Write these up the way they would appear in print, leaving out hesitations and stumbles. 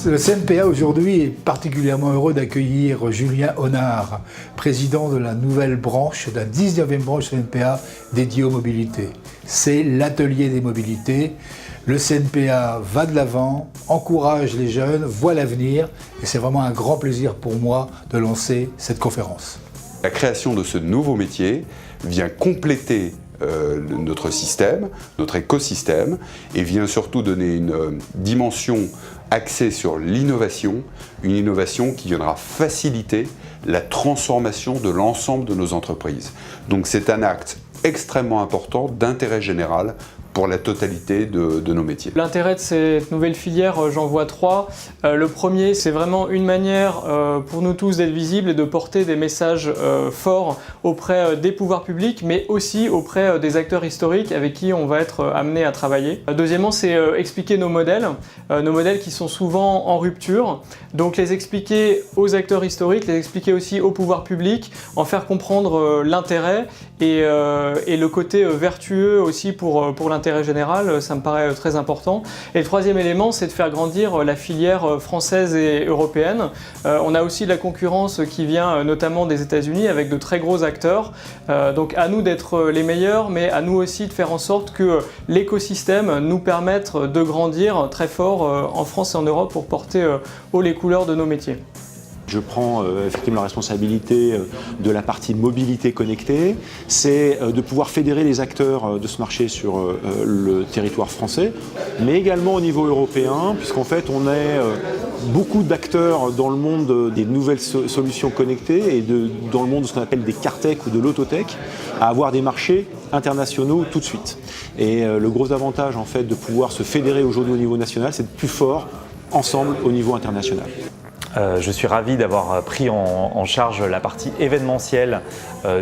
Le CNPA aujourd'hui est particulièrement heureux d'accueillir Julien Honard, président de la nouvelle branche, de la 19e branche CNPA dédiée aux mobilités. C'est l'atelier des mobilités. Le CNPA va de l'avant, encourage les jeunes, voit l'avenir et c'est vraiment un grand plaisir pour moi de lancer cette conférence. La création de ce nouveau métier vient compléter notre système, notre écosystème, et vient surtout donner une dimension axée sur l'innovation, une innovation qui viendra faciliter la transformation de l'ensemble de nos entreprises. Donc c'est un acte extrêmement important d'intérêt général pour la totalité de nos métiers. L'intérêt de cette nouvelle filière, j'en vois trois. Le premier, c'est vraiment une manière pour nous tous d'être visibles et de porter des messages forts auprès des pouvoirs publics, mais aussi auprès des acteurs historiques avec qui on va être amené à travailler. Deuxièmement, c'est expliquer nos modèles qui sont souvent en rupture. Donc les expliquer aux acteurs historiques, les expliquer aussi aux pouvoirs publics, en faire comprendre l'intérêt et le côté vertueux aussi pour l'intérêt général, ça me paraît très important. Et le troisième élément, c'est de faire grandir la filière française et européenne. On a aussi de la concurrence qui vient notamment des États-Unis avec de très gros acteurs. Donc à nous d'être les meilleurs, mais à nous aussi de faire en sorte que l'écosystème nous permette de grandir très fort en France et en Europe pour porter haut les couleurs de nos métiers. Je prends effectivement la responsabilité de la partie mobilité connectée, c'est de pouvoir fédérer les acteurs de ce marché sur le territoire français, mais également au niveau européen, puisqu'en fait on est beaucoup d'acteurs dans le monde des nouvelles solutions connectées et dans le monde de ce qu'on appelle des cartech ou de l'autotech, à avoir des marchés internationaux tout de suite. Et le gros avantage en fait de pouvoir se fédérer aujourd'hui au niveau national, c'est de plus fort ensemble au niveau international. Je suis ravi d'avoir pris en charge la partie événementielle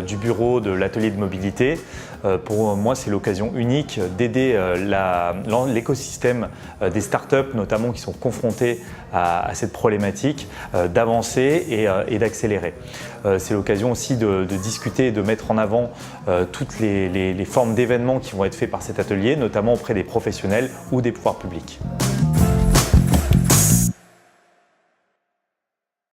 du bureau de l'atelier de mobilité. Pour moi, c'est l'occasion unique d'aider l'écosystème des startups, notamment qui sont confrontés à cette problématique, d'avancer et d'accélérer. C'est l'occasion aussi de discuter et de mettre en avant toutes les formes d'événements qui vont être faits par cet atelier, notamment auprès des professionnels ou des pouvoirs publics.